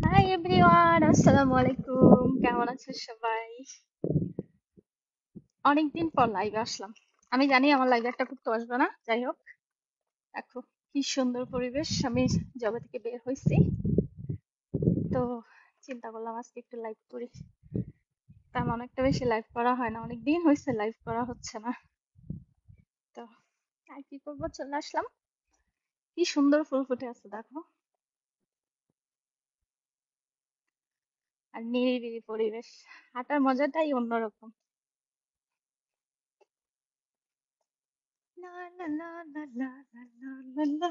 Hi everyone, আসসালামু আলাইকুম। কেমন আছো সবাই? অনেকদিন পর লাইভে আসলাম। আমি জানি আমার লাইভে একটা করতে আসবে না, যাই হোক। দেখো কি সুন্দর পরিবেশ। আমি জবে থেকে বের হয়েছি, তো চিন্তা করলাম আজকে একটু লাইভ করি। তেমন একটা বেশি লাইভ করা হয় না, অনেক দিন হয়েছে লাইভ করা হচ্ছে না। তো আর কি করবো, চলে আসলাম। কি সুন্দর ফুল ফুটে আছে দেখো, আর নিরিবিলি পরিবেশ। হাঁটার মজাটাই অন্যরকম। লা লা লা লা লা লা লা লা লা।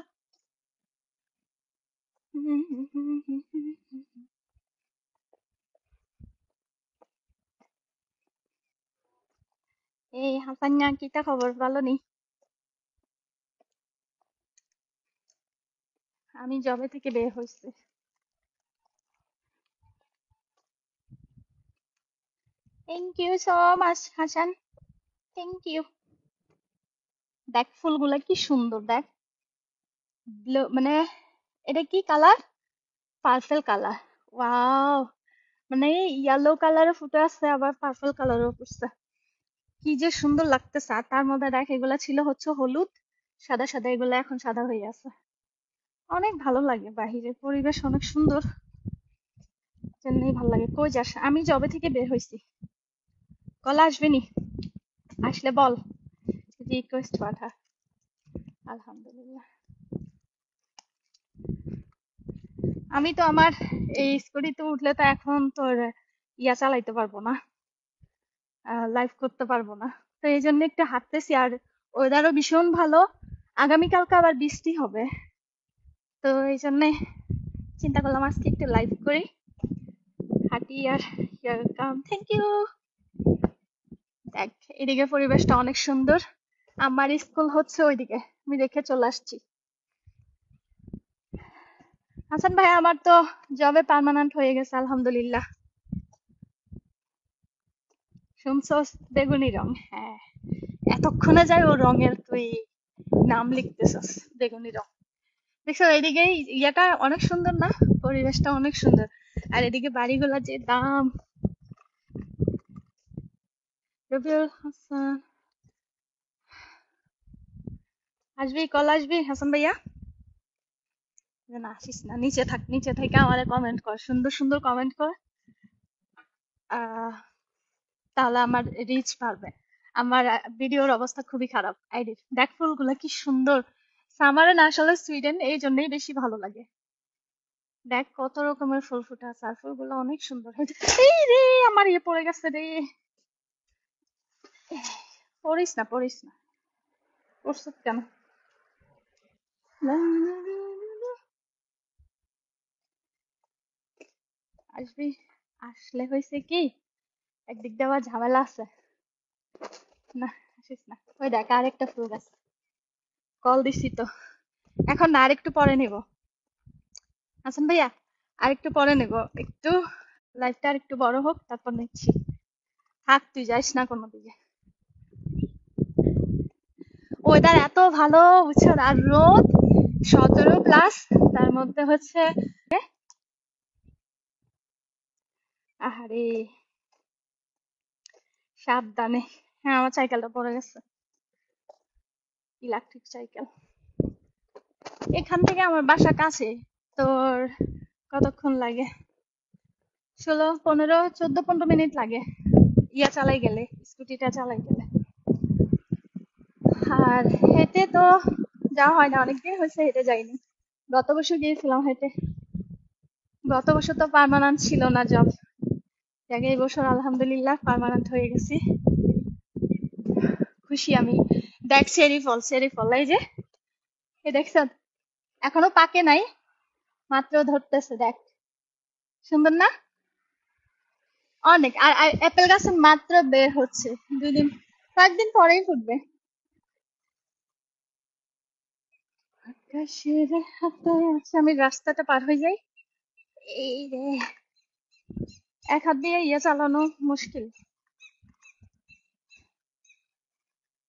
এই হাসান্না, কিতা খবর, ভালো নেই? আমি জবে থেকে বের হইছি। Thank you so much Hasan, thank you. দেখ ফুলগুলা কি সুন্দর, দেখ। মানে এটা কি কালার? Purple colour. ওয়াও, মানে ইয়েলো কালারও ফুটে আছে, আবার পার্পল কালারও ফুটছে। কি যে সুন্দর লাগতেছে। আর তার মধ্যে দেখ, এগুলা ছিল হচ্ছে হলুদ, সাদা সাদা, এগুলা এখন সাদা হয়ে আছে। অনেক ভালো লাগে, বাহিরের পরিবেশ অনেক সুন্দর, জন্যই ভালো লাগে। কই যাস? আমি জবে থেকে বের হইছি। কলা আসবে নি? আসলে বল, রিকোয়েস্ট পাঠা। আলহামদুলিল্লাহ। আমি তো আমার এই স্কুটিতে উঠলে তো এখন তোর ইয়া চালাইতে পারবো না, লাইভ করতে পারবো না। তো এই জন্য একটু হাঁটতেছি, আর ওয়েদারও ভীষণ ভালো। আগামীকালকে আবার বৃষ্টি হবে, তো এই জন্য চিন্তা করলাম আজকে একটু লাইভ করি, হাঁটি। আর কাম, থ্যাংক ইউ। দেখ, এদিকে পরিবেশটা অনেক সুন্দর। আমার স্কুল হচ্ছে ওইদিকে, আমি দেখে চলে আসছি। হাসান ভাই, আমার তো জবে পার্মানেন্ট হয়ে গেছে আলহামদুলিল্লাহ। শুনছস? বেগুনি রং, হ্যাঁ। এতক্ষণে যাই ও রঙের তুই নাম লিখতেছস, বেগুনি রং। দেখছো এদিকে ইয়াটা অনেক সুন্দর না? পরিবেশটা অনেক সুন্দর। আর এদিকে বাড়িগুলা যে দাম। রবিউল হাসান, আসবি? কল আসবি হাসান ভাইয়া? না আসিস না, নিচে থাক, নিচে থেকে আমারে কমেন্ট কর, সুন্দর সুন্দর কমেন্ট কর। আহ তাহলে আমার রিচ বাড়বে। আমার ভিডিওর অবস্থা খুবই খারাপ আইডির। দেখ ফুলগুলা কি সুন্দর। সামারে না, আসলে সুইডেন এই জন্যই বেশি ভালো লাগে। দেখ কত রকমের ফুল ফুটে আছে, আর ফুলগুলো অনেক সুন্দর। এই রে, আমার ইয়ে পড়ে গেছে রে। পড়িস না, পড়িস না। পড়ছিস কেন? আসবি? আসলে হয়েছে কি, একদিক দিয়ে আবার ঝামেলা আছে। না, আসিস না। ওই দেখ আরেকটা ফুল গাছ। কল দিছি তো। এখন না, আরেকটু পরে নিব। হাসান ভাইয়া, আরেকটু পরে নেব, একটু লাইফটা আর একটু বড় হোক, তারপর নিচ্ছি। থাক, তুই যাইস না কোনো দিকে। ওয়েদার এত ভালো, বুঝছো? আর রোদ 17+, তার মধ্যে হচ্ছে আহারে, সাবধানে। হ্যাঁ, আমার সাইকেলটা পড়ে গেছে, ইলেকট্রিক সাইকেল। এখান থেকে আমার বাসা কাছে। তোর কতক্ষণ লাগে? 14 15 লাগে, ইয়া চালাই গেলে, স্কুটিটা চালাই গেলে। আর হেঁটে তো যাওয়া হয় না, অনেকদিন হয়েছে হেঁটে যাইনি। গত বছর গিয়েছিলাম হেঁটে। গত বছর তো পার্মানেন্ট ছিল না জব, জায়গায় এই বছর আলহামদুলিল্লাহ পার্মানেন্ট হয়ে গেছি। খুশি আমি। দেখ চেরি ফল, চেরি ফল, এই যে, এ দেখছ? এখনো পাকে নাই, মাত্র ধরতেছে, দেখ। সুন্দর না? অনেক। আর অ্যাপেল গাছে মাত্র বের হচ্ছে, 2 দিন, কয়েকদিন পরেই ফুটবে। আকাশের হাতে আছে, আমি রাস্তাটা পার হয়ে যাই। এই রে, এক হাত দিয়ে ইয়ে চালানো মুশকিল।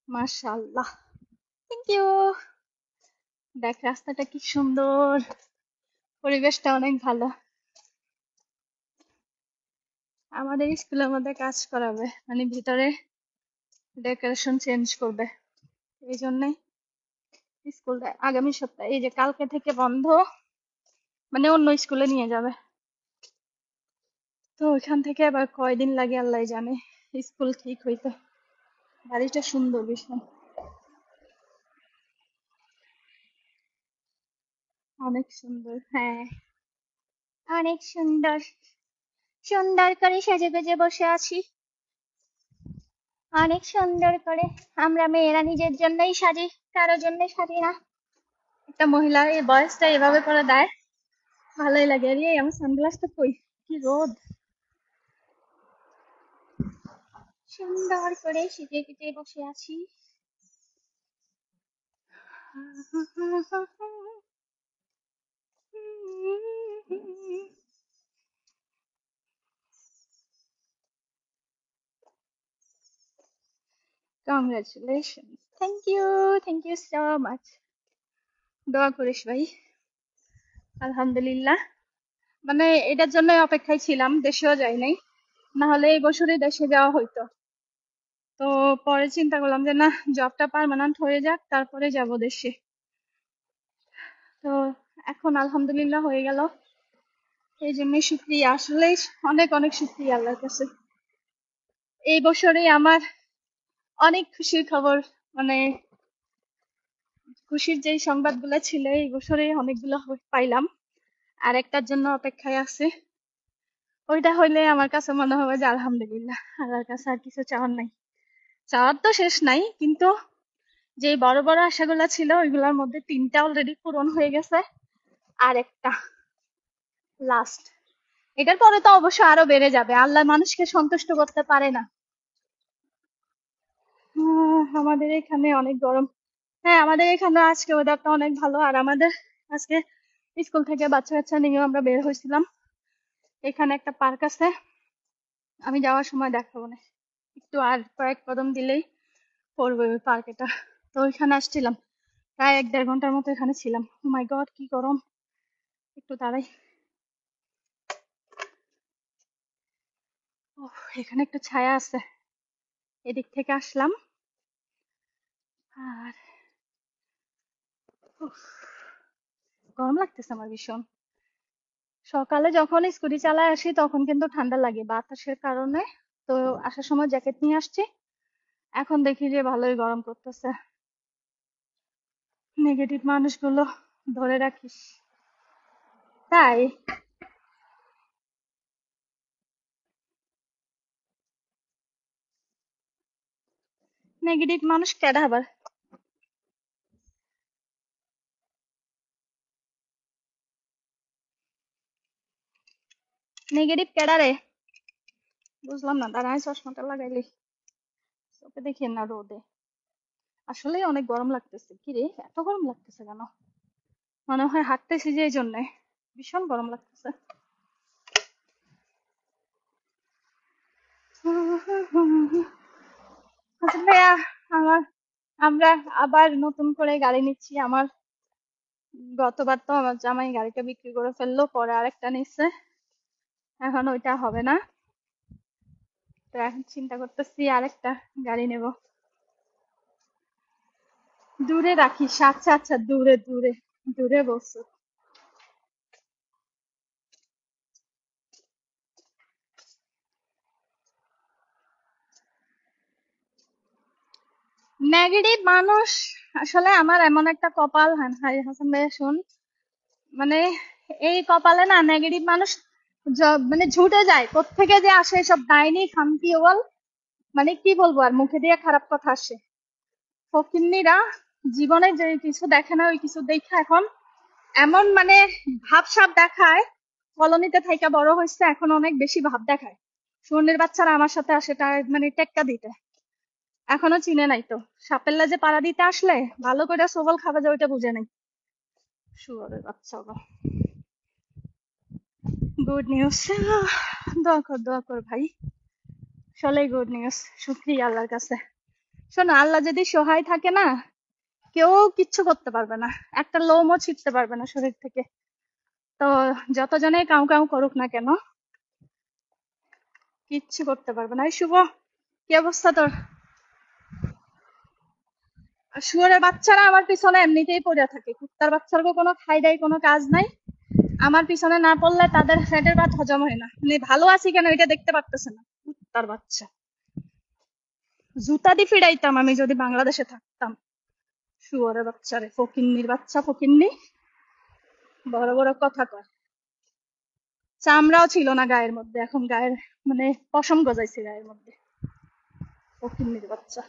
মাশাআল্লাহ, থ্যাংক ইউ। দেখ রাস্তাটা কি সুন্দর, পরিবেশটা অনেক ভালো। আমাদের স্কুলের মধ্যে কাজ করাবে, মানে ভিতরে ডেকোরেশন চেঞ্জ করবে। এই জন্যই স্কুলটা আগামী সপ্তাহে, এই যে কালকে থেকে বন্ধ, মানে অন্য স্কুলে নিয়ে যাবে। তো ওইখান থেকে আবার কয়দিন লাগে আল্লাহ জানে স্কুল ঠিক হইতে। বাড়িটা সুন্দর ভীষণ, অনেক সুন্দর। হ্যাঁ, অনেক সুন্দর। সুন্দর করে সেজে গুজে বসে আছি, অনেক সুন্দর করে। আমরা মেয়েরা নিজের জন্যই সাজি, কারোর জন্য সাজি না। একটা মহিলা এই বয়সটা এভাবে করে দেয়, ভালোই লাগে। আরে আমার সানগ্লাসটা কই, কি রোদ। সুন্দর করে সেজে গুজে বসে আছি। Congratulations. Thank you. Thank you so much. দোয়া করিস ভাই। আলহামদুলিল্লাহ, মানে এটার জন্য অপেক্ষায় ছিলাম, দেশেও যাই নাই, না হলে এই বছরই দেশে যাওয়া হইতো। তো পরে চিন্তা করলাম যে না, জবটা পার্মানেন্ট হয়ে যাক তারপরে যাব দেশে। তো এখন আলহামদুলিল্লাহ হয়ে গেল, এই জন্য শুক্রিয়া, আসলে অনেক অনেক শুক্রিয়া আল্লাহর কাছে। এই বছরে আমার অনেক খুশির খবর, মানে খুশির যেই সংবাদগুলো ছিল এই বছরে অনেকগুলো পাইলাম, আর একটার জন্য অপেক্ষায় আছে। ওইটা হইলে আমার কাছে মনে হবে যে আলহামদুলিল্লাহ, আল্লাহর কাছে আর কিছু চাওয়ার নাই। চাওয়ার তো শেষ নাই, কিন্তু যে বড় বড় আশাগুলো ছিল ওইগুলোর মধ্যে 3টা অলরেডি পূরণ হয়ে গেছে, আর একটা লাস্ট। এটার পরে তো অবশ্য আরো বেড়ে যাবে, আল্লাহ মানুষকে সন্তুষ্ট করতে পারে না। আমাদের এখানে অনেক গরম। হ্যাঁ, আমাদের এখানে আজকে ওয়েদারটা অনেক ভালো। আর আমাদের আজকে স্কুল থেকে বাচ্চা কাচ্চা নিয়ে আমরা বের হয়েছিলাম। এখানে একটা পার্ক আছে, আমি যাওয়ার সময় দেখাবো না, একটু আর কয়েক কদম দিলেই পড়বে ওই পার্ক এটা। তো ওইখানে আসছিলাম, প্রায় 1-1.5 ঘন্টার মতো এখানে ছিলাম। ও মাই গড, কি গরম। একটু দাঁড়াই। এখানে একটু ছায়া আছে, এদিক থেকে আসলাম। আর উফ, গরম লাগতেছে আমার ভীষণ। সকালে যখন স্কুটি চালায় আসি তখন কিন্তু ঠান্ডা লাগে বাতাসের কারণে, তো আসার সময় জ্যাকেট নিয়ে আসছি। এখন দেখি যে ভালোই গরম করতেছে। নেগেটিভ মানুষগুলো ধরে রাখিস। তাই নেগেটিভ মানুষ কেডা আবার? নেগেটিভ কেডা রে? বুঝলাম না, দাঁড়ায় চশমাটা লাগাইলি, তোকে দেখি না রোদে। আসলে অনেক গরম লাগতেছে। কি রে, এত গরম লাগতেছে কেন? মনে হয় হাঁটতেছি যে এই জন্যে ভীষণ গরম লাগতেছে। হাসান ভাইয়া, আমার আমরা আবার নতুন করে গাড়ি নিচ্ছি। আমার গতবার তো আমার জামাই গাড়িটা বিক্রি করে ফেললো, পরে আরেকটা নিচ্ছে, এখন ওইটা হবে না। তো এখন চিন্তা করতেছি আরেকটা গাড়ি নেব। দূরে রাখিস, আচ্ছা আচ্ছা, দূরে দূরে দূরে বসো। নেগেটিভ মানুষ, আসলে আমার এমন একটা কপাল। হাসান ভাইয়া শুন, মানে এই কপালে না নেগেটিভ মানুষ মানে ঝুটে যায়, কোত্থেকে যে আসে সব ডাইনি খামকি ওয়াল, মানে কি বলবো আর, মুখে দিয়ে খারাপ কথা আসে। ফকিন্নিরা জীবনে যে কিছু দেখে না, ওই কিছু দেখে এখন এমন মানে ভাবসাব দেখায়। কলোনিতে থাইকা বড় হয়েছে, এখন অনেক বেশি ভাব দেখায়। শুয়োরের বাচ্চারা আমার সাথে আসে মানে টেক্কা দিতে, এখনো চিনে নাই তো। সাপের লেজে পাড়া দিতে আসলে ভালো করে সবল খাবে যে ওইটা বুঝে নাই। শুয়োরের বাচ্চা ওগুলো। গুড নিউজ, দোয়া কর ভাই। আসলেই গুড নিউজ, শুকরিয়া আল্লাহর কাছে। শোনো, আল্লাহ যদি সহায় থাকে না, কেউ কিচ্ছু করতে পারবে না, একটা লোমও ছিটতে পারবে না শরীর থেকে। তো যতজনেই কাউ কাউ করুক না কেন, কিচ্ছু করতে পারবে না। এই শুভ, কি অবস্থা তোর? আর শুয়োরের বাচ্চারা আমার পিছনে এমনিতেই পড়ে থাকে, কুত্তার বাচ্চারও কোনো খাই দাই কোনো কাজ নাই। আমার পিছনে না পড়লে তাদের পেটের ভাত হজম হয় না, মানে ভালো আছি কেন এটা দেখতে পারতেছে না কুত্তার বাচ্চা। জুতা দিয়ে ফিরাইতাম আমি যদি বাংলাদেশে থাকতাম। শুয়োরের বাচ্চারে, ফকিন্নির বাচ্চা, ফকিন্নি বড় বড় কথা কয়। চামড়াও ছিল না গায়ের মধ্যে, এখন গায়ের মানে পশম গজাইছে গায়ের মধ্যে, ফকিন্নির বাচ্চা।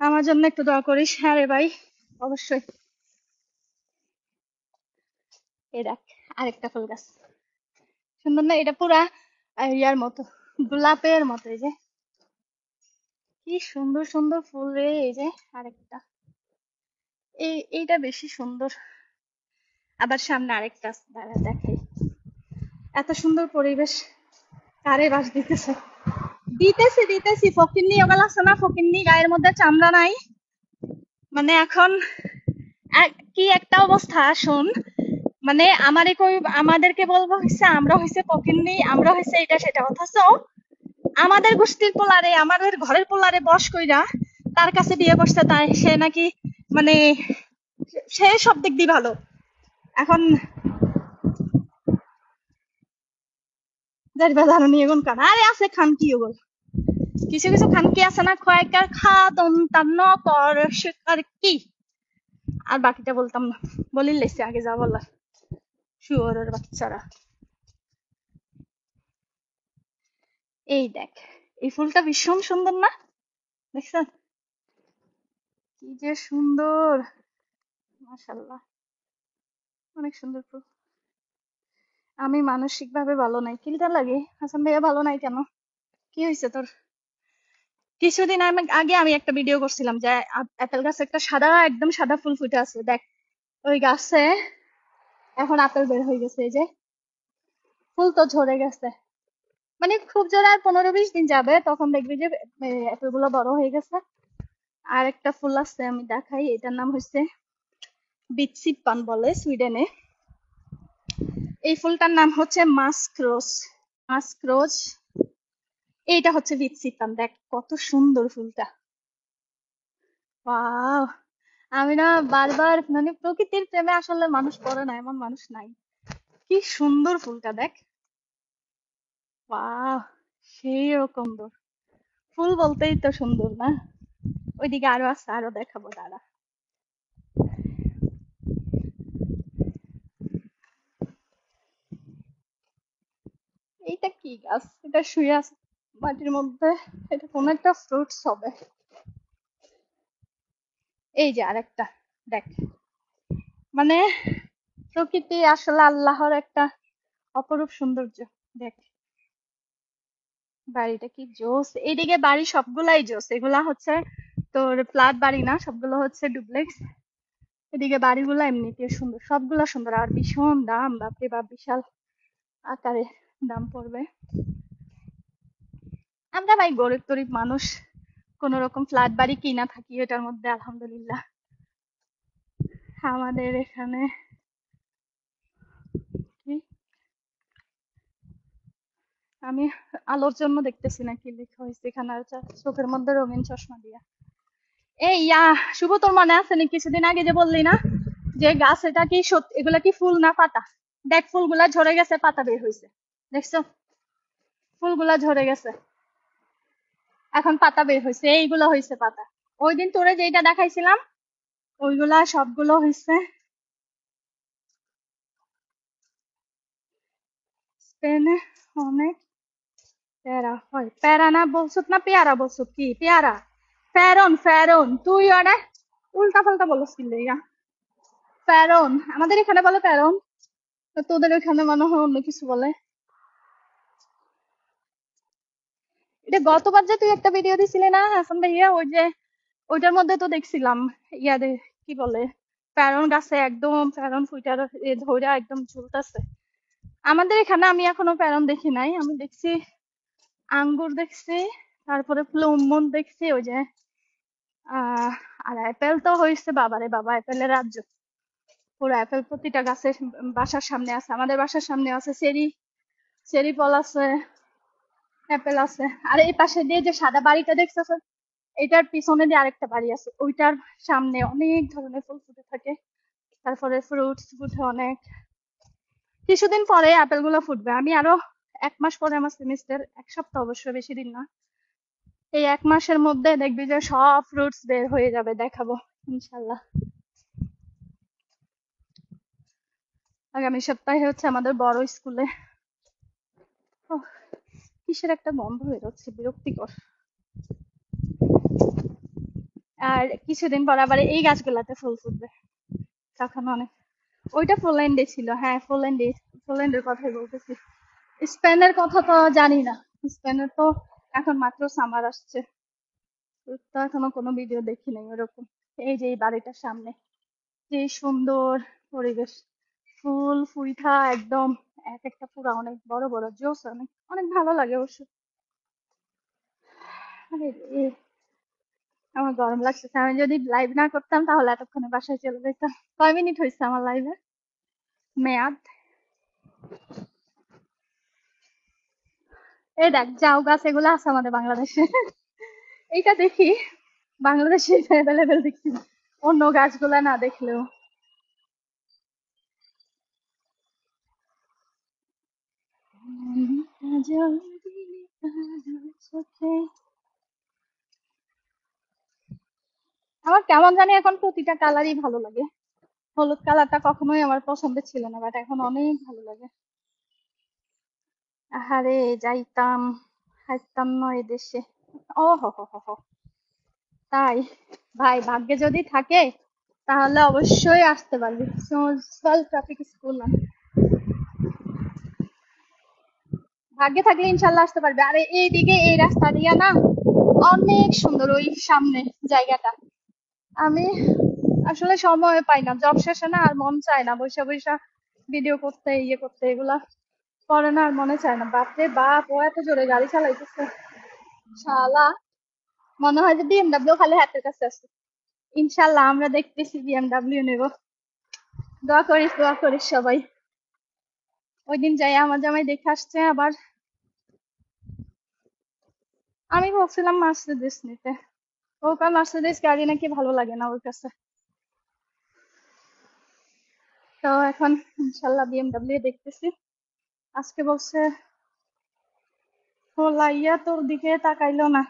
আমার জন্য একটু দোয়া করিস। হ্যাঁ রে ভাই, অবশ্যই। এই দেখ আরেকটা ফুল গাছ, সুন্দর না? এটা পুরা ইয়ার মতো, গোলাপের মতো। এই যে কি সুন্দর সুন্দর ফুল রে। এই যে আরেকটা, এইটা বেশি সুন্দর। আবার সামনে আরেকটা আছে, দাঁড়া দেখাই। এত সুন্দর পরিবেশ কারে বাস দিতেছে? দিতেছি দিতেছি, ফকিন্নি ওগুলো আছে না, ফকিন্নি গায়ের মধ্যে চামড়া নাই। মানে এখন কি একটা অবস্থা শোন, মানে আমাদেরকে বলবো হচ্ছে আমরা হয়েছে ফকিন্নি, আমরা হয়েছে এটা সেটা, অথচ আমাদের গোষ্ঠীর পোলারে, আমাদের ঘরের পোলারে বস কইরা তার কাছে বিয়ে করছে, তাই সে নাকি মানে সে সব দিক দিয়ে ভালো। এখন যার বেলার নিয়ে গুন কান আরে আছে খানকি, ওগুলো কিছু কিছু খানকি আছে না, খয়কার খা দন্তান্ন কর শিকার কি, আর বাকিটা বলতাম না, বলি লেছে আগে যা বলার। শুয়োরের বাচ্চারা। এই দেখ, এই ফুলটা ভীষণ সুন্দর না? দেখছেন কি যে সুন্দর, মাশাআল্লাহ, অনেক সুন্দর ফুল। আমি মানসিক ভাবে ভালো নাই, কিলটা লাগে। হাসান ভাইয়া ভালো নাই কেন? কি হয়েছে তোর? কিছুদিন আগে আমি একটা ভিডিও করছিলাম যে আপেল গাছে একটা সাদা, একদম সাদা ফুল ফুটে আছে, দেখ ওই গাছে এখন আপেল বের হয়ে গেছে। এই যে ফুল তো ঝরে গেছে, মানে খুব জোরে আর 15-20 দিন যাবে, তখন দেখবি যে আপেল গুলো বড় হয়ে গেছে। আর একটা ফুল আছে আমি দেখাই, এটার নাম হচ্ছে বিটসিপান বলে সুইডেনে। এই ফুলটার নাম হচ্ছে মাস্করোজ। মাস্করোজ, এইটা হচ্ছে বিটসিপান। দেখ কত সুন্দর ফুলটা, ওয়াও। আমি না বারবার, মানে প্রকৃতির প্রেমে আসলে মানুষ পড়ে না এমন মানুষ নাই। কি সুন্দর ফুলটা দেখ, ওয়াও, সেই রকম ফুল বলতেই তো সুন্দর না? ওইদিকে আরো আছে, আরো দেখাবো দাঁড়া। এইটা কি গাছ? এটা শুয়ে আছে মাটির মধ্যে, এটা কোন একটা ফ্রুটস হবে। এই যে আরেকটা, দেখ মানে প্রকৃতি আসলে আল্লাহর একটা অপরূপ সৌন্দর্য। দেখ বাড়িটা কি জোস, এইদিকে বাড়ি সবগুলাই জোস, এগুলা হচ্ছে তোর ফ্ল্যাট বাড়ি না, সবগুলো হচ্ছে ডুপ্লেক্স। এদিকে বাড়িগুলো এমনিতে সুন্দর, সবগুলা সুন্দর, আর ভীষণ দাম, বাপরে বাপ, বিশাল আকারে দাম পড়বে। আমরা ভাই গরিব তরিব মানুষ, কোন রকম ফ্ল্যাট বাড়ি কিনা থাকি এটার মধ্যে, আলহামদুলিল্লাহ। আমাদের এখানে কি, আমি আলোর জন্য দেখতেছি না কি লেখা হয়েছে এখানে, আর চোখের মধ্যে রঙিন চশমা দিয়া। এই শুভ, তোর মনে আছে নাকি কিছুদিন আগে যে বললি না যে গাছ, এটা কি সত্যি, এগুলা কি ফুল না পাতা? দেখ ফুলগুলা ঝরে গেছে, পাতা বের হয়েছে, দেখছো? ফুলগুলা ঝরে গেছে, এখন পাতা বের হয়েছে, এইগুলো হয়েছে পাতা। ওই দিন তোরে যেটা দেখাইছিলাম ওইগুলা সবগুলো হয়েছে। স্পেনে অনেক প্যারা হয়, প্যারা না বলছত না পেয়ারা বলছত, কি পেয়ারা? ফেরন, ফেরন, তুই ওটা উল্টা পাল্টা বলছিস ইয়া। ফেরন, আমাদের এখানে বলে ফেরন, তোদের ওখানে মনে হয় অন্য কিছু বলে। এটা গতবার যে তুই একটা ভিডিও দিছিলি না হাসান ভাইয়া, ওই যে ওইটার মধ্যে তো দেখছিলাম ইয়াদে, কি বলে, ফেরন গাছে একদম ফেরন ফুইটা ধরে একদম ঝুলতেছে। আমাদের এখানে আমি এখনো ফেরন দেখি নাই, আমি দেখছি আঙ্গুর দেখছি, তারপরে প্লুমন দেখছি, ওই যে আহ আর অ্যাপেল তো হয়েছে, বাবারে বাবা, অ্যাপেলের রাজ্য, পুরো অ্যাপেল প্রতিটা গাছের বাসার সামনে আছে, আমাদের বাসার সামনে আছে চেরি, চেরি ফল আছে, অ্যাপেল আছে। আর এই পাশে দিয়ে যে সাদা বাড়িটা দেখতেছো, এটার পিছনে দিয়ে আরেকটা বাড়ি আছে, ওইটার সামনে অনেক ধরনের ফুল ফুটে থাকে। তারপরে ফ্রুটস ফুটে অনেক। কিছুদিন পরে আপেল গুলো ফুটবে। আমি আরো 1 মাস পরে আমার সেমিস্টার, 1 সপ্তাহ অবশ্য, বেশি দিন না। এই 1 মাসের মধ্যে দেখবি যে সব ফ্রুটস বের হয়ে যাবে, দেখাবো ইনশাল্লাহ। আগামী সপ্তাহে হচ্ছে আমাদের বড় স্কুলে। কিসের একটা গন্ধ বেরোচ্ছে, বিরক্তিকর। আর কিছুদিন পর আবার এই গাছগুলাতে ফুল ফুটবে, তখন অনেক। ওইটা পোল্যান্ডে ছিল, হ্যাঁ পোল্যান্ডে, পোল্যান্ডের কথাই বলতেছি। স্পেনের কথা তো জানি না, স্পেনের তো এখন মাত্র সামার আসছে, তো এখনো কোনো ভিডিও দেখি নাই ওরকম। এই যে এই বাড়িটার সামনে যে সুন্দর পরিবেশ, ফুল ফুইঠা একদম, এক একটা পুরা অনেক বড় বড় জোস, অনেক অনেক ভালো লাগে অবশ্য। আরে রে, আমার গরম লাগছে। আমি যদি লাইভ না করতাম তাহলে এতক্ষণে বাসায় চলে যেতাম। কয় মিনিট হয়েছে আমার লাইভে মেয়াদ? এই দেখ জাউ গাছ, এগুলো আছে আমাদের বাংলাদেশে। এইটা দেখি, বাংলাদেশে অ্যাভেলেবেল দেখি না, অন্য গাছগুলা না দেখলেও। আমার কেমন জানি এখন প্রতিটা কালারই ভালো লাগে। হলুদ কালারটা কখনোই আমার পছন্দের ছিল না, বাট এখন অনেক ভালো লাগে। আহারে যাইতাম, হাইতাম না এদেশে। ও হো হো হো হো। তাই ভাই, ভাগ্যে যদি থাকে তাহলে অবশ্যই আসতে পারবি। সোজওয়াল ট্রাফিক স্কুল না, ভাগ্যে থাকলে ইনশাল্লাহ আসতে পারবে। আরে এইদিকে এই রাস্তা দিয়া না অনেক সুন্দর, ওই সামনে জায়গাটা। আমি আসলে সময় পাই না, জব শেষে না আর মন চায় না বৈশা বৈশা ভিডিও করতে, ইয়ে করতে, এগুলা পরে না আর মনে চায় না। বাপরে বাপ, ও এত জোরে গাড়ি চালাইতেছে শালা, মনে হয় যে বিএমডাব্লিউ খালি হাতের কাছে আছে। ইনশাল্লাহ আমরা দেখতেছি বিএমডাব্লিউ নেব। দোয়া করিস সবাই। ওই দিন যাই আমার জামাই দেখে আসছে আবার। আমি ভাবছিলাম মার্সিডিজ নিতে, ও কার মার্সিডিজ গাড়ি নাকি ভালো লাগে না ওর কাছে। তো এখন ইনশাল্লাহ বিএমডাব্লিউ দেখতেছি। আজকে বলছে লাইয়া তোর দিকে তাকাইলো না,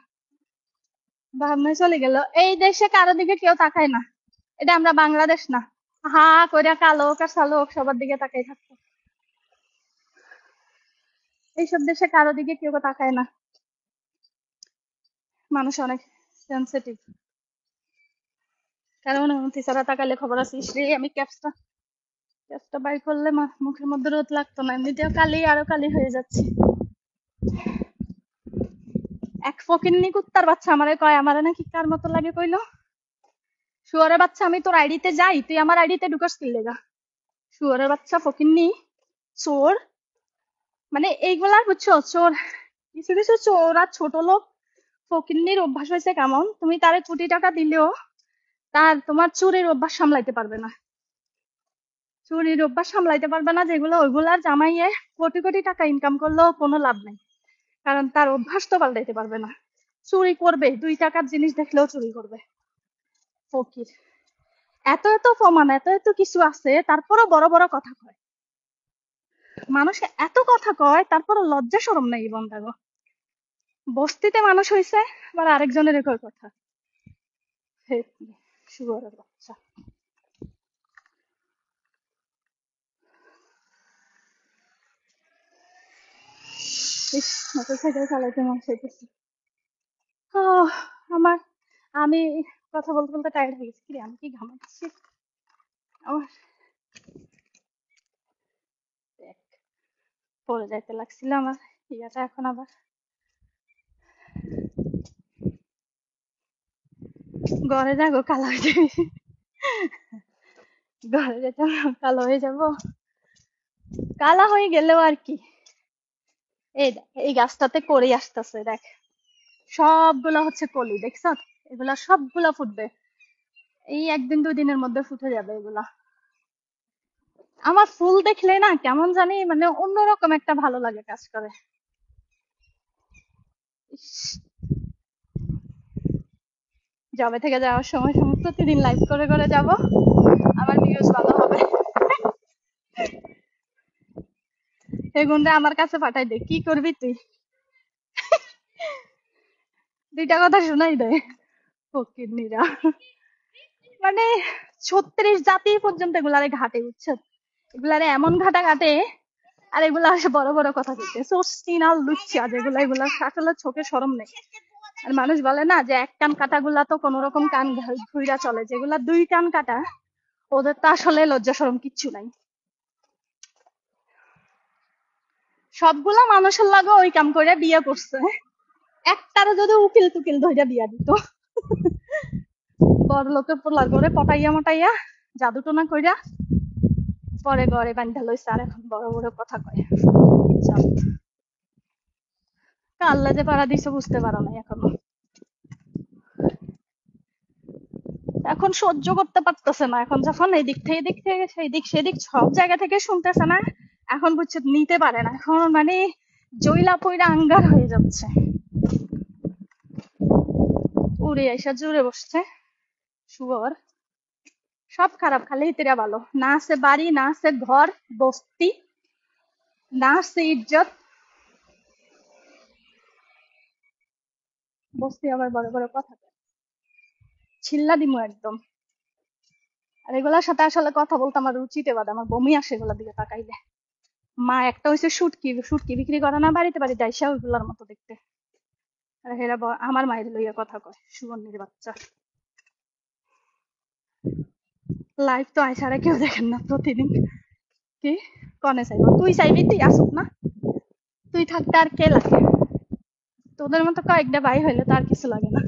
ভাবনায় চলে গেল। এই দেশে কারো দিকে কেউ তাকায় না, এটা আমরা বাংলাদেশ না। হা কইরা কালো হোক আর সালো হোক সবার দিকে তাকাই থাকতো। এইসব দেশে কারো দিকে কেউ তাকায় না, মানুষ অনেক সেন্সিটিভ। কারণ অনুমতি ছাড়া তাকালে খবর আছে। রে আমি ক্যাপসটা বাই করলে মুখের মধ্যে রোদ লাগতো না, এমনিতেও কালি আরো কালি হয়ে যাচ্ছে। এক ফকিন্নি কুত্তার বাচ্চা আমারে কয় আমারে নাকি কার মতো লাগে কইলো, শুয়ারের বাচ্চা আমি তোর আইডিতে যাই, তুই আমার আইডিতে ঢুকাস কি লেগা? শুয়ারের বাচ্চা, ফকিন্নি, চোর। মানে এইগুলা বুঝছো, চোর, কিছু কিছু চোর আর ছোট লোক ফকিন্নির অভ্যাস হয়েছে কেমন, তুমি তারে কোটি টাকা দিলেও তোমার চুরির অভ্যাস সামলাইতে পারবে না। চুরির অভ্যাস সামলাইতে পারবে না যেগুলো, ওইগুলার জামাইয়ে কোটি কোটি টাকা ইনকাম করলেও কোনো লাভ নাই, কারণ তার অভ্যাস তো পাল্টাইতে পারবে না। চুরি করবে, 2 টাকার জিনিস দেখলেও চুরি করবে। ফকির। এত এত প্রমাণ, এত এত কিছু আছে, তারপরও বড় বড় কথা কয়। মানুষে এত কথা কয়, তারপরও লজ্জা শরম নাই বন্ধাগো। বস্তিতে মানুষ হয়েছে, আবার আরেকজনের কয় কথা। শুয়োরের বাচ্চা। ইস, মোটরসাইকেল চালাইতে মন চাইতেছে। আমার, আমি কথা বলতে বলতে টায়ার্ড হয়ে গেছি। কিরে আমি কি ঘামাচ্ছি? আমার পড়ে যাইতে লাগছিল আমার ইয়াটা, এখন আবার ঘরে যাবো, কালো হয়ে যাবে। ঘরে যেতে কালো হয়ে যাব, কালা হয়ে গেলেও আর কি। এই দেখ এই গাছটাতে কলি আসতেছে, দেখ সবগুলা হচ্ছে কলি, দেখছ? এগুলা সবগুলা ফুটবে এই 1 দিন 2 দিনের মধ্যে ফুটে যাবে এগুলা। আমার ফুল দেখলে না কেমন জানি মানে অন্যরকম একটা ভালো লাগে কাজ করে। ইস, জবে থেকে যাওয়ার সময় সময় প্রতিদিন লাইভ করে করে যাব, আমার ভিউজ ভালো হবে। এই গুণটা আমার কাছে পাঠাই দে, কি করবি তুই? দুইটা কথা শোনাই দে ফকিন্নিরা। মানে 36 জাতি পর্যন্ত এগুলারে ঘাটে, বুঝছো? এগুলারে এমন ঘাটা ঘাটে, আর এগুলা আসে বড় বড় কথা কইতে, সস্তিনাল লুচ্চা যেগুলা, এগুলা আসলে চোখে শরম নেই। আর মানুষ বলে না যে এক কান কাটা গুলা তো কোন রকম কান ঘুইরা চলে, যেগুলা দুই কান কাটা ওদের তো আসলে লজ্জা শরম কিচ্ছু নাই। সবগুলা মানুষের লাগে ওই কাম করে বিয়ে করছে, একটারে যদি উকিল টুকিল ধইরা বিয়া দিত, বড় লোকের পোলা করে পটাইয়া মটাইয়া জাদু টোনা কইরা পরে ঘরে বান্ধা লইছে, আর এখন বড় বড় কথা কয়। আল্লাহ যে পাড়া দিছে বুঝতে পারো নাই এখনো, এখন সহ্য করতে পারতেছে না। এখন যখন এদিক থেকে এদিক থেকে সেই দিক সেদিক সব জায়গা থেকে শুনতেছে না, এখন বুঝছে নিতে পারে না, এখন মানে জইলা পইরা আঙ্গার হয়ে যাচ্ছে। উড়ে এসে জুড়ে বসছে শুয়োর। সব খারাপ, খালি তেরা ভালো না, আছে বাড়ি না, আছে ঘর বস্তি, না আছে ইজ্জত। বস্তি আবার বড় বড় কথা কয়, ছিল্লা দিমু একদম। আর এগুলার সাথে আসলে কথা বলতে আমার রুচিতে বাদে, আমার বমি আসে এগুলার দিকে তাকাইলে। মা একটা হইছে শুটকি, শুটকি বিক্রি করে না বাড়িতে বাড়িতে আইসা, ওইগুলার মতো দেখতে। আর হেরা আমার মায়ের লইয়া কথা কয়, সুগন্ধির বাচ্চা। লাইভ তো আইসারে কেউ দেখেন না প্রতিদিন। কি কনে চাইব? তুই চাইবি, তুই আসুক না, তুই থাকতে আর কে লাগে? তোদের মতো কয়েকটা ভাই হইলে তো আর কিছু লাগে না।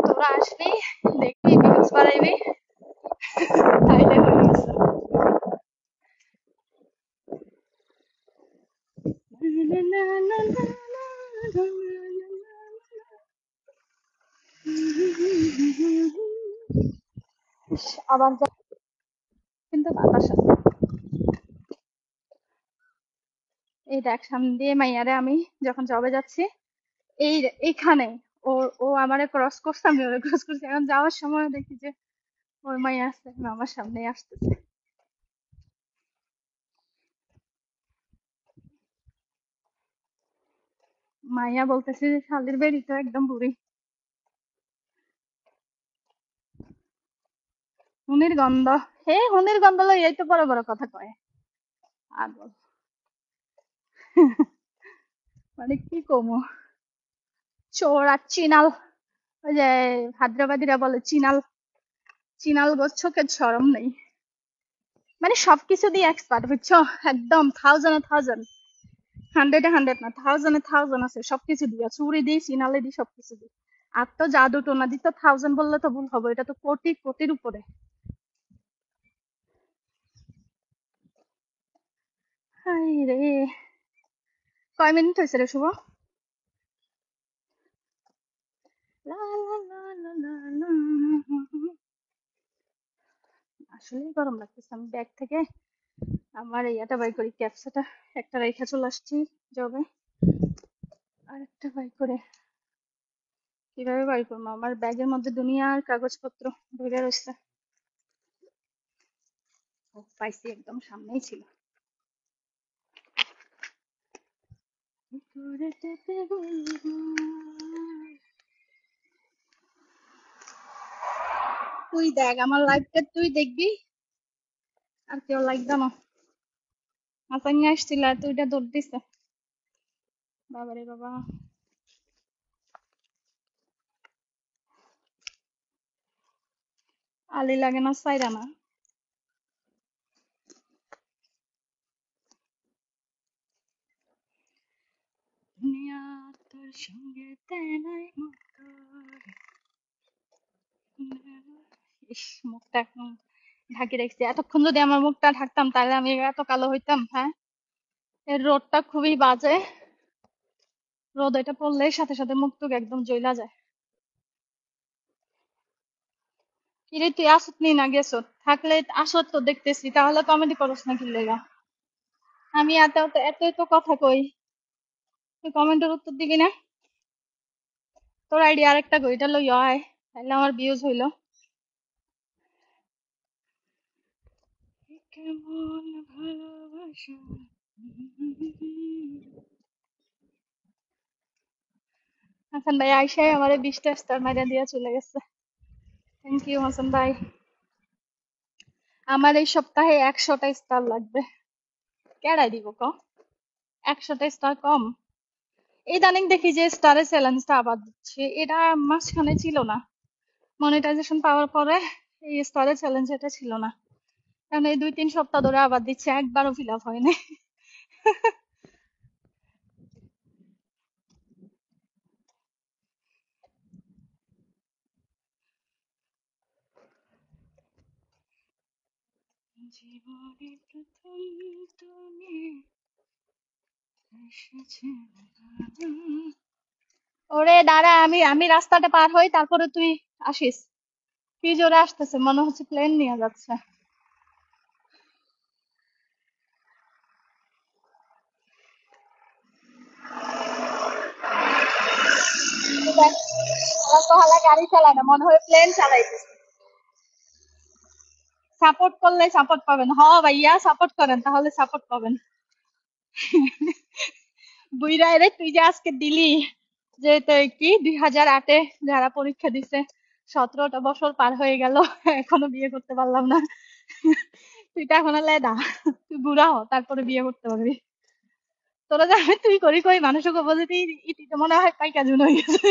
তোরা আসবি, দেখবি, ভিউজ বাড়াইবি, তাইলে হয়ে গেছে। আবার কিন্তু বাতাস আছে। এই দেখ সামনে দিয়ে মাইয়ারে আমি যখন জবে যাচ্ছি, এই এইখানে ও ও আমারে ক্রস করছে, আমি ওরে ক্রস করছি। এখন যাওয়ার সময় দেখি যে ওর মাইয়া আসছে, আমার সামনে আসতেছে। মাইয়া বলতেছে যে শালির বেড়ি তো একদম বুড়ি, হুনির গন্ধ। হে হুনির গন্ধ লই এই তো বড় বড় কথা কয় আগল। মানে কি কমু, চোর আর চিনাল, ওই যে হায়দ্রাবাদীরা বলে চিনাল, চিনাল গোছ চোখের শরম নেই। মানে সবকিছু দিয়ে এক্সপার্ট, বুঝছো? একদম থাউজেন্ডে থাউজেন্ড, হান্ড্রেডে হান্ড্রেড না, থাউজেন্ডে থাউজেন্ড আছে সবকিছু দিয়ে, চুরি দিই, চিনালে দিই, সবকিছু দিই। আর তো জাদু টোনা দিই তো থাউজেন্ড বললে তো ভুল হবে, এটা তো কোটি কোটির উপরে। হাই রে, কয় মিনিট হয়েছে রে শুভ? লা লা লা লা লা লা। আসলেই গরম লাগতেছে। আমি ব্যাগ থেকে আমার ইয়াটা বাই করি, ক্যাপসাটা একটা রেখে চলে আসছি জবে, আর একটা বাই করে কিভাবে বাই করবো? আমার ব্যাগের মধ্যে দুনিয়ার কাগজপত্র ভরে রয়েছে। ও পাইছি, একদম সামনেই ছিল। তুই দেখ আমার লাইফটা, তুই দেখবি, আর কেউ লাইক দাও না। হাসান আসছিল আর তুইটা দৌড় দিছে। বাবারে বাবা, আলি লাগে না সাইরা না। দুনিয়া তোর সঙ্গে তেনাই মতো। ইস, মুখটা এখন ঢাকি রাখছি। এতক্ষণ যদি আমার মুখটা ঢাকতাম তাহলে আমি এত কালো হইতাম? হ্যাঁ, এর রোদটা খুবই বাজে। রোদ এটা পড়লে সাথে সাথে মুখ টুক একদম জ্বলা যায়। কিরে তুই আসত নি না গেছ? থাকলে আসত তো দেখতেছি, তাহলে কমেডি করস না কি লেগা? আমি এত এত এত কথা কই, তুই কমেন্টের উত্তর দিবি না? তোর আইডি আরেকটা কই, এটা লই আয়, তাহলে আমার ভিউজ হইলো। কেমন ভালোবাসা। হাসান ভাই আইসাই আমারে 20টা স্টার মাইরা দিয়া চলে গেছে। থ্যাংক ইউ হাসান ভাই। আমার এই সপ্তাহে 100টা স্টার লাগবে। কেডাই দিব ক? 100টা স্টার কম? ইদানিং দেখি যে স্টারের চ্যালেঞ্জটা আবার দিচ্ছে, এটা মাঝখানে ছিল না। মনিটাইজেশন পাওয়ার পরে এই স্টারের চ্যালেঞ্জ এটা ছিল না, কারণ এই 2-3 সপ্তাহ ধরে আবার দিচ্ছে, একবারও ফিল আপ হয়নি। জীবনে প্রথম তুমি এসেছে। ওরে দাঁড়া, আমি আমি রাস্তাটা পার হই, তারপরে তুই আসিস। কি জোরে আসতেছে, মনে হচ্ছে প্লেন নিয়ে যাচ্ছে। দেখ, আমার কহালা গাড়ি চালায় না, মনে হয় প্লেন চালাইতেছে। সাপোর্ট করলে সাপোর্ট পাবেন, হ ভাইয়া সাপোর্ট করেন, তাহলে সাপোর্ট পাবেন। বুইড়া রে, তুই যে আজকে দিলি যে কি 2008-এ যারা পরীক্ষা দিছে, 17টা বছর পার হয়ে গেল, এখনো বিয়ে করতে পারলাম না। তুই তো এখন লেদা, তুই বুড়া হ, তারপরে বিয়ে করতে পারবি। তোরা যাবে তুই করি কই মানুষকে বলে তুই, ইতি তো মনে হয় পাইকা জুন হয়ে গেছে।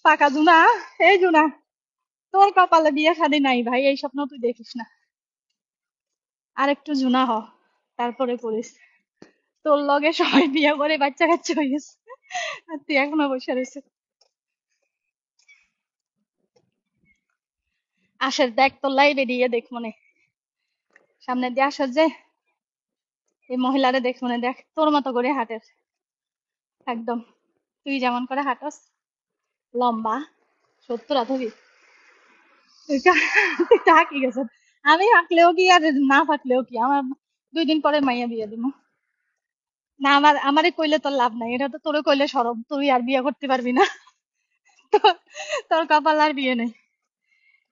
পাকা জুনা, এই জুনা, তোর কপালে বিয়ে শাদী নাই ভাই, এই স্বপ্ন তুই দেখিস না। আর একটু জুনা হ, তারপরে করিস। তোর লগে সবাই বিয়ে করে বাচ্চা কাচ্চা হয়ে গেছে, আর তুই এখনো বসে রয়েছিস। আসের দেখ, তোর লাইভে দিয়ে দেখ মনে, সামনে দিয়ে আসর যে এই মহিলারে দেখ মনে, দেখ তোর মতো করে হাঁটের একদম, তুই যেমন করে হাঁটস, লম্বা 70 হবি। তুই কি গেছ, আমি হাঁটলেও কি আর না থাকলেও কি, আমার 2 দিন পরে মাইয়া বিয়ে দিব। না, আমারে কইলে তোর লাভ নাই, এটা তো তোরে কইলে সরব, তুই আর বিয়ে করতে পারবি না। তোর তোর কপাল আর বিয়ে নেই।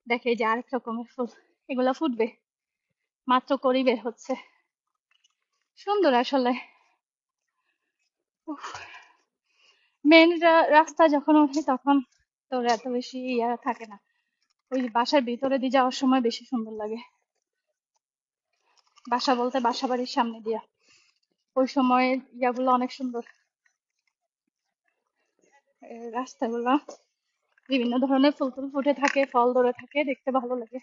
দেখ এই যে আরেক রকমের ফুল, এগুলা ফুটবে, মাত্র করি বের হচ্ছে, সুন্দর আসলে। মেন রাস্তা যখন উঠি তখন তোর এত বেশি ইয়া থাকে না, ওই বাসার ভিতরে দিয়ে যাওয়ার সময় বেশি সুন্দর লাগে। বাসা বলতে বাসা বাড়ির সামনে দিয়া, ওই সময় ইয়াগুলো অনেক সুন্দর, রাস্তাগুলো বিভিন্ন ধরনের ফুল ফুল ফুটে থাকে, ফল ধরে থাকে, দেখতে ভালো লাগে।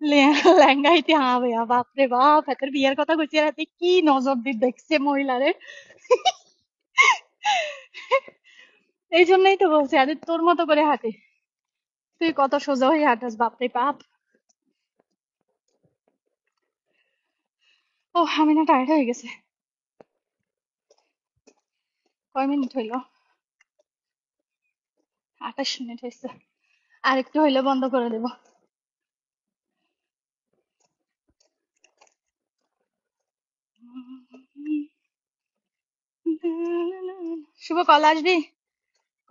লেহেঙ্গাইতে হ্যাঁ ভাইয়া, বাপরে বাপ, একের বিয়ের কথা কইছি, রাতে কি নজর দিয়ে দেখছে মহিলারে। এই জন্যই তো বলছি আরে তোর মতো করে হাঁটে, তুই কত সোজা হয়ে হাঁটাস, বাপরে বাপ। ও আমি না টায়ার্ড হয়ে গেছে। কয় মিনিট হইলো? 28 মিনিট হয়েছে, আর একটু হইলে বন্ধ করে দেব। শুভ কল আসবি?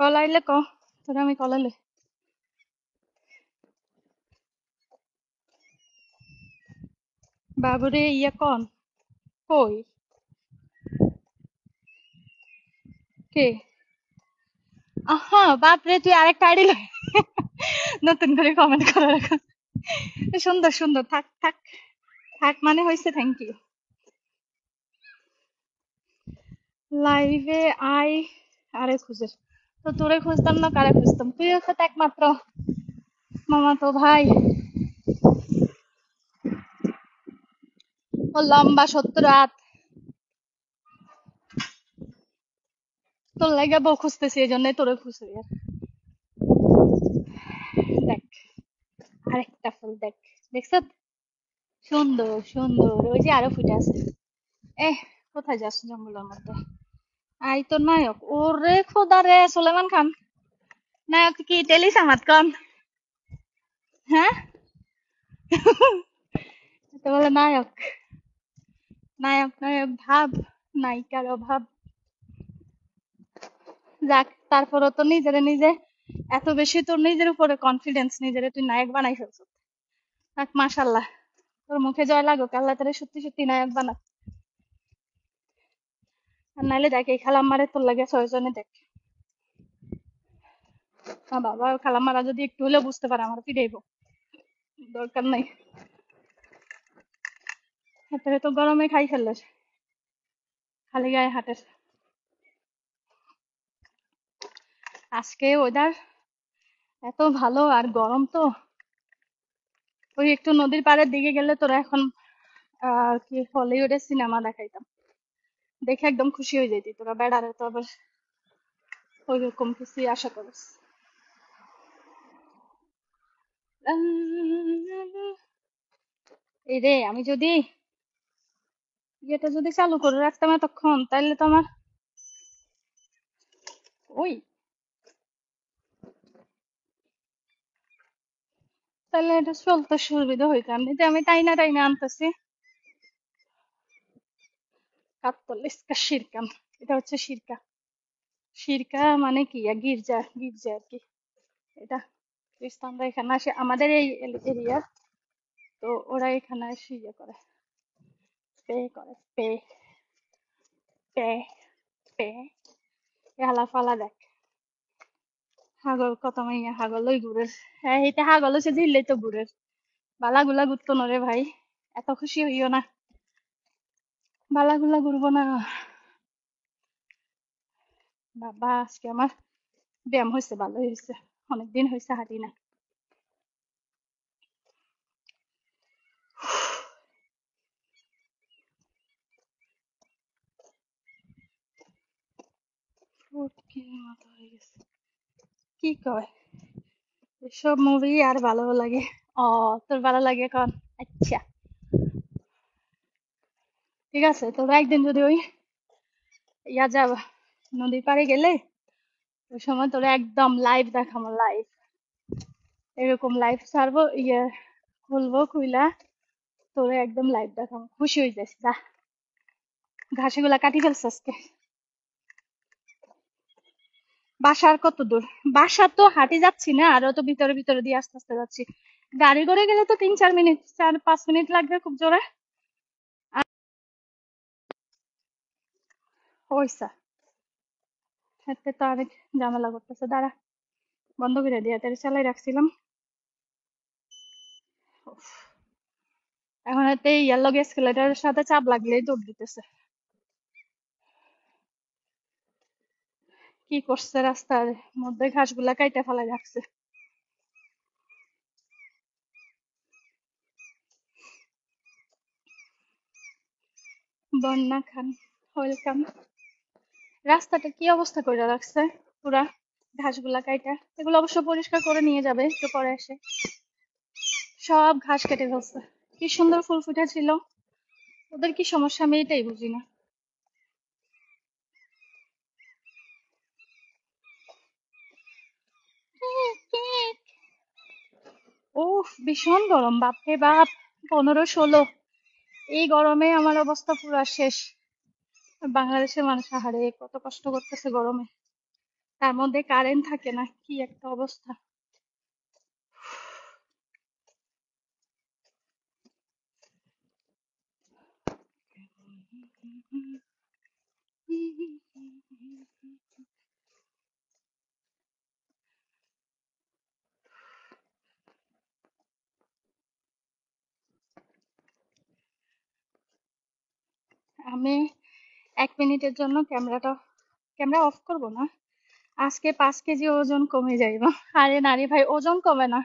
কল আইলে ক, তোরা আমি কলালে। বাবুরে ইয়া কন, কই কে? আহা বাপরে, তুই আরেকটা আইডি নতুন করে কমেন্ট করে রাখ। সুন্দর সুন্দর, থাক থাক থাক, মানে হয়েছে, থ্যাংক ইউ। লাইভে আই, আরে খুঁজে তো তোরে খুঁজতাম না, কারে খুঁজতাম, তুই হচ্ছে একমাত্র মামা তো ভাই। ও লম্বা 70 হাত, তোর লাগে বউ খুঁজতেছি, এই জন্যই তোরে খুঁজছি। আর দেখ আরেকটা ফুল দেখ, দেখছ? সুন্দর সুন্দর, ওই যে আরো ফুটে আছে। এ কোথায় যাস জঙ্গলের মধ্যে? আই তো নায়ক, ওরে খোদা রে, সুলেমান খান নায়ক কি টেলি সামাত কন? হ্যাঁ, তো বলে নায়ক, নায়ক নায়ক ভাব, নায়িকার অভাব। যাক, তারপরও তো নিজেরে নিজে এত বেশি তোর নিজের উপরে কনফিডেন্স, নিজেরে তুই নায়ক বানাই ফেলছ। যাক মাশাল্লাহ, তোর মুখে জয় লাগুক, আল্লাহ তারে সত্যি সত্যি নায়ক বানাক। আর নাইলে দেখ, এই খালাম্মারে তোর লাগে 6 জনে দেখ। বাবা, খালাম্মারা যদি একটু হলেও বুঝতে পারে আমার পিড়াইব, দরকার নাই। হাতে তো গরমে খাই ফেললে, খালি গায়ে হাঁটে। আজকে ওয়েদার এত ভালো, আর গরম তো। ওই একটু নদীর পাড়ের দিকে গেলে তোরা এখন কি হলিউডের সিনেমা দেখাইতাম, দেখে একদম খুশি হয়ে যেতি তোরা। বেড়ারে তো আবার ওই রকম কিছু আশা করিস। এই রে, আমি যদি ইয়েটা যদি চালু করে রাখতাম এতক্ষণ, তাহলে তো আমার ওই, তাহলে এটা চলতে সুবিধা হইতো। এমনিতে আমি টাইনা টাইনা আনতেছি। কাত্তলিস্কা শিরকাম, এটা হচ্ছে সিরকা। সিরকা মানে কি? গির্জা, গির্জা আর কি এটা। খ্রিস্টানরা এখানে আসে আমাদের এই এরিয়া, তো ওরা এখানে এসে ইয়ে করে, পে করে, পে পে পে হালা ফালা দেখ। হাগল কত মাইয়া হাগল ওই গুড়ের। হ্যাঁ, এটা হাগল হচ্ছে দিল্লি তো গুড়ের বালাগুলা গুড়তো নরে ভাই, এত খুশি হইও না, বালাগুলা ঘুরবো না। বাবা, আজকে আমার ব্যায়াম হয়েছে, ভালোই হয়েছে, অনেকদিন হয়েছে হাঁটি না। ফুটকির মতো হয়ে গেছে, কি কয়? এসব মুভি আর ভালো লাগে। ও, তোর ভালো লাগে এখন? আচ্ছা, ঠিক আছে। তোরা একদিন যদি ওই ইয়া যাবা, নদীর পাড়ে গেলে, ওই সময় তোরা একদম লাইভ দেখাবো, লাইভ এরকম লাইভ ছাড়বো, ইয়ে খুলবো, খুইলা তোরা একদম লাইভ দেখাবো, খুশি হয়ে যাস। যা, ঘাসগুলা কাটি ফেলছে আজকে। বাসা আর কত দূর? বাসা তো হাঁটি যাচ্ছি না, আরো তো ভিতরে ভিতরে দিয়ে আস্তে আস্তে যাচ্ছি। গাড়ি করে গেলে তো 3-4 মিনিট, 4-5 মিনিট লাগবে খুব জোরে। হইসা, হাঁটতে তো অনেক ঝামেলা করতেছে। দাঁড়া, বন্ধ করে দিয়ে তাহলে চালাই রাখছিলাম। উফ, এখন এতে ইয়ার লগে এসকেলেটারের সাথে চাপ লাগলেই দৌড় দিতেছে। কি করছে, রাস্তার মধ্যে ঘাসগুলা কাইটা ফেলাই রাখছে। বন্যা খান, ওয়েলকাম। রাস্তাটা কি অবস্থা করে রাখছে পুরা, ঘাসগুলা কাইটা। এগুলো অবশ্য পরিষ্কার করে নিয়ে যাবে একটু পরে এসে। সব ঘাস কেটে ফেলছে। কি সুন্দর ফুল ফুটে ছিল, ওদের কি সমস্যা আমি এটাই বুঝি না। উফ, ভীষণ গরম, বাপরে বাপ। 15-16, এই গরমে আমার অবস্থা পুরা শেষ। বাংলাদেশের মানুষ আহারে কত কষ্ট করতেছে গরমে, তার মধ্যে কারেন্ট থাকে না, কি একটা অবস্থা। আমি 1 মিনিটের জন্য ক্যামেরা অফ করব না। আজকে 5 কেজি ওজন কমে যাইব। আরে নারী ভাই, ওজন কমে না।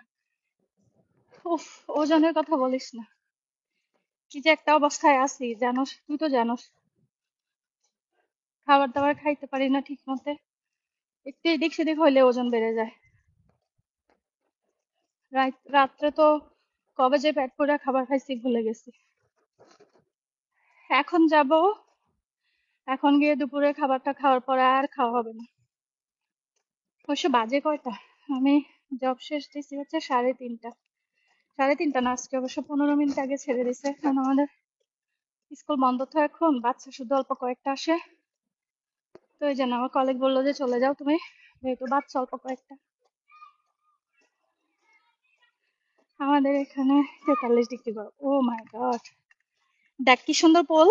উফ, ওজনের কথা বলিস না, কি যে একটা অবস্থায় আছি জানোস, তুই তো জানোস। খাবার দাবার খাইতে পারি না ঠিক মতে, একটু এদিক সেদিক হইলে ওজন বেড়ে যায়। রাত্রে তো কবে যে পেট পুরা খাবার খাইছি ভুলে গেছি। এখন যাব এখন গিয়ে দুপুরে খাবারটা খাওয়ার পরে আর খাওয়া হবে না। অবশ্য বাজে কয়টা, আমি জব শেষ দিছি হচ্ছে 3:30। 3:30 না, আজকে অবশ্য 15 মিনিট আগে ছেড়ে দিছে, কারণ আমাদের স্কুল বন্ধ তো এখন, বাচ্চা শুধু অল্প কয়েকটা আসে। তো এই জন্য আমার কলিগ বললো যে চলে যাও তুমি, যেহেতু বাচ্চা অল্প কয়েকটা। আমাদের এখানে 43 ডিগ্রি গরম। ও মাই গড, দেখ কি সুন্দর পোল।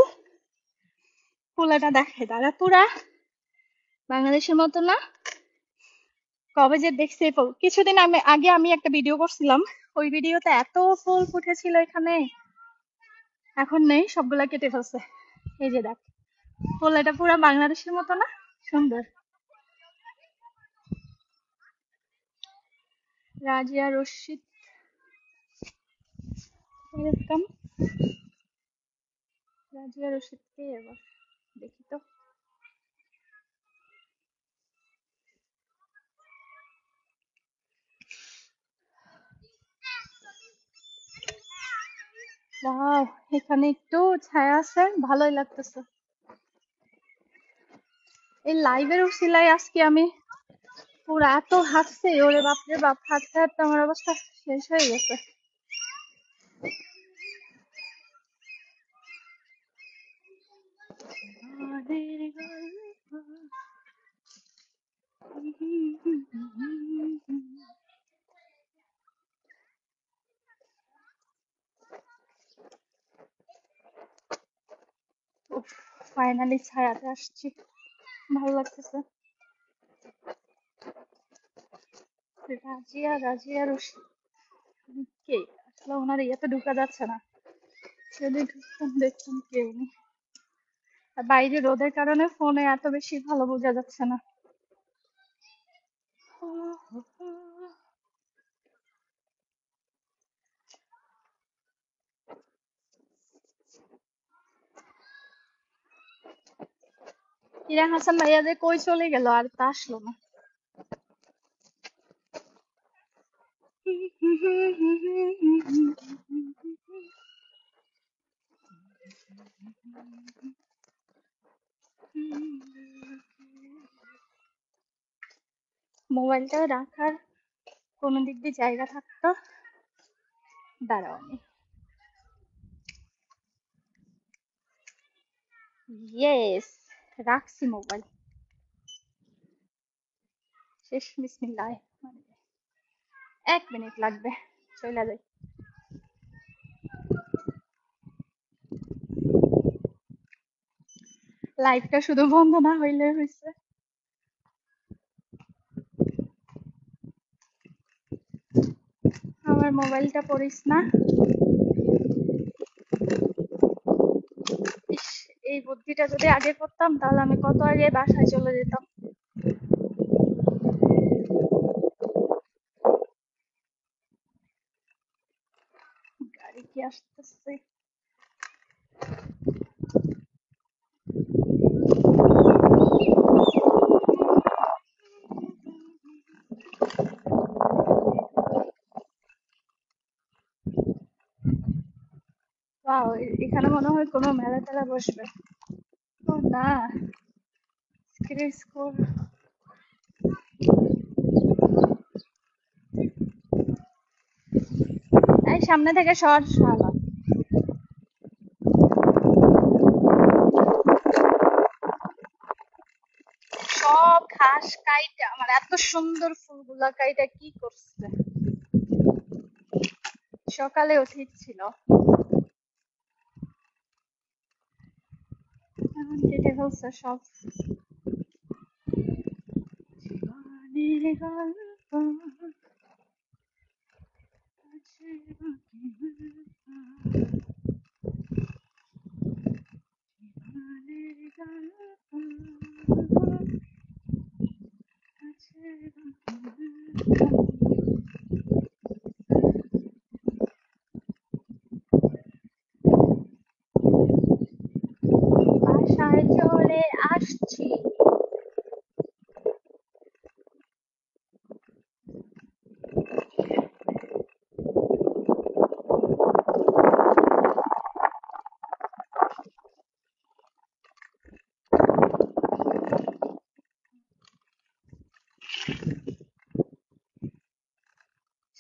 পোলাটা দেখে দাদা, পুরা বাংলাদেশের মতো না? কবে যে দেখছি এই ফুল। কিছুদিন আগে আমি একটা ভিডিও করছিলাম, ওই ভিডিওতে এত ফুল ফুটেছিল এখানে, এখন নেই, সবগুলা কেটে ফেলছে। এই যে দেখ, ফুল এটা পুরো বাংলাদেশের মতো না? সুন্দর। রাজিয়া রশিদ, ওয়েলকাম। রাজিয়া রশিদ কে এবার দেখি তো। ওয়াও, এখানে একটু ছায়া আছে, ভালোই লাগতেছে। এই লাইভের উসিলায় আজকে আমি পুরো এত হাঁটছি, ওরে বাপরে বাপ, হাঁটতে হাঁটতে আমার অবস্থা শেষ হয়ে গেছে। ফাইনালি ছায়াতে আসছি, ভালো লাগতেছে। রাজিয়া, রাজিয়া রশিদ কে? আসলে ওনার ইয়েতে ঢুকা যাচ্ছে না, যদি ঢুকতাম দেখতাম কে উনি। আর বাইরে রোদের কারণে ফোনে এত বেশি ভালো বোঝা যাচ্ছে না। ইরা হাসান ভাইয়া যে কই চলে গেল, আর তা আসলো না। মোবাইলটা রাখার কোন দিক দিয়ে জায়গা থাকতো, দাঁড়াও আমি। ইয়েস, রাখছি মোবাইল। শেষ, বিসমিল্লাহ। 1 মিনিট লাগবে, চলে যাই। লাইভটা শুধু বন্ধ না হইলে হয়েছে। আমার মোবাইলটা পড়িস না। ইস, এই বুদ্ধিটা যদি আগে করতাম তাহলে আমি কত আগে বাসায় চলে যেতাম। গাড়ি কি আসতেছে? ওয়াও, এখানে মনে হয় কোনো মেলা টেলা বসবে। ও না, স্কুল। এই সামনে থেকে সর শালা। সব ঘাস কাইটা, আমার এত সুন্দর ফুলগুলা কাইটা কি করছে? সকালেও ঠিক ছিল, এখন কেটে ফেলছে সব। জীবনের গল্প আছে বাকি বলবো। জীবনের গল্প আছে বাকি বলবো। বাসায় চলে আসছি।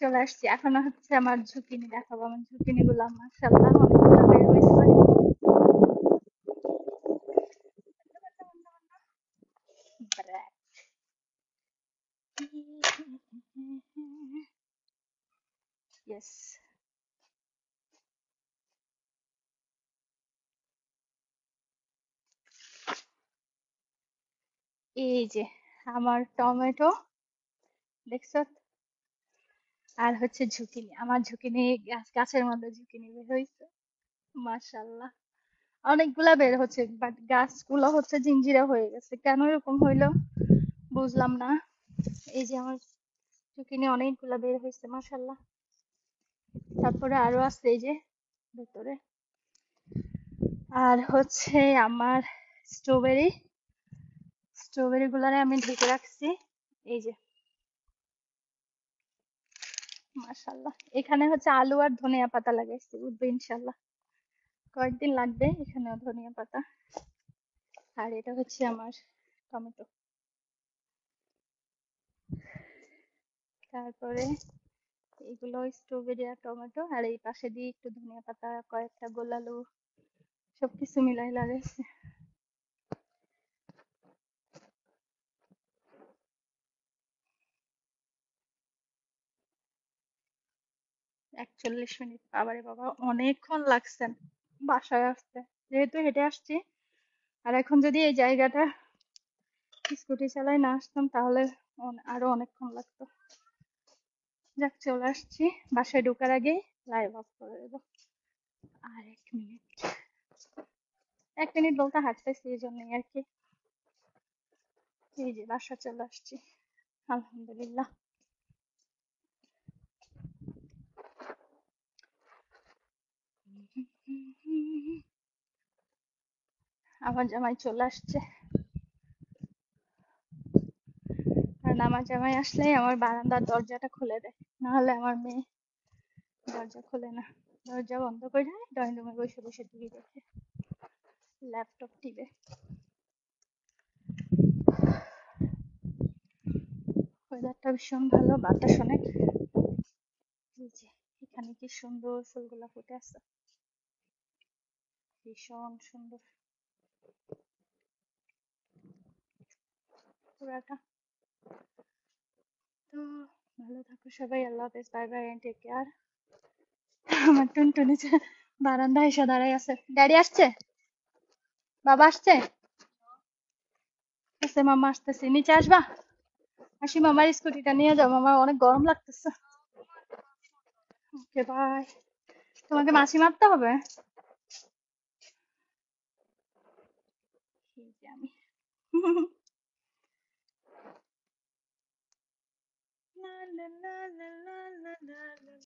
চলে আসছি। এখন হচ্ছে আমার ঝুঁকিনি দেখাবো। আমার ঝুঁকিনি গুলা মাশাআল্লাহ অনেকগুলো বের হয়েছে। ইয়েস, এই যে আমার টমেটো দেখছো, আর হচ্ছে ঝুঁকিনি। আমার ঝুঁকিনি গাছের মধ্যে ঝুঁকিনি বের হয়েছে মাশাআল্লাহ। অনেকগুলা বের হচ্ছে, বাট গাছগুলো হচ্ছে জিঞ্জিরা হয়ে গেছে। কেন এরকম হইলো বুঝলাম না। এই যে আমার ঝুঁকিনি অনেকগুলা বের হয়েছে মাশাআল্লাহ। তারপরে আরো আছে এই যে ভেতরে। আর হচ্ছে আমার স্ট্রবেরি, স্ট্রবেরি গুলারে আমি ঢেকে রাখছি। এই যে মাশাআল্লাহ। এখানে হচ্ছে আলু আর ধনিয়া পাতা লাগাইছি, উঠবে ইনশাআল্লাহ। কয়েকদিন লাগবে এখানেও ধনিয়া পাতা। আর এটা হচ্ছে আমার টমেটো। তারপরে এগুলো স্ট্রবেরি আর টমেটো, আর এই পাশে দিয়ে একটু ধনিয়া পাতা, কয়েকটা গোলালু, সবকিছু মিলাই লাগাইছি। 41 মিনিট, বাবারে বাবা অনেকক্ষণ লাগছে বাসায় আসতে। যেহেতু হেঁটে আসছি, আর এখন যদি এই জায়গাটা স্কুটি চালাই না আসতাম তাহলে আরো অনেকক্ষণ লাগতো। যাক চলে আসছি, বাসায় ঢোকার আগেই লাইভ অফ করে দেবো। আর 1 মিনিট, 1 মিনিট বলতে হাঁটতেছি এই জন্যই আর কি। এই যে বাসা চলে আসছি আলহামদুলিল্লাহ। আমার জামাই চলে আসছে, কারণ আমার জামাই আসলেই আমার বারান্দার দরজাটা খুলে দেয়, নাহলে আমার মেয়ে দরজা খোলে না। দরজা বন্ধ করে ড্রয়িং রুমে বসে বসে টিভি দেখে, ল্যাপটপ টিপে। ওয়েদারটা ভীষণ ভালো, বাতাস অনেক। এই যে এখানে কি সুন্দর ফুলগুলা ফুটে আছে, ভীষণ সুন্দর পুরাটা। তো ভালো থাকো সবাই, আল্লাহ হাফেজ, bye bye and take care. আমার টুনটুনি বারান্দায় এসে দাঁড়াই আছে। ড্যাডি আসছে, বাবা আসছে, আচ্ছা মামা আসতেছি, নিচে আসবা? আসি, মামার স্কুটিটা নিয়ে যাও, মামা অনেক গরম লাগতেছে। Okay bye. তোমাকে মাছি মারতে হবে? এই যে আমি লা লা লা লা লা লা লা।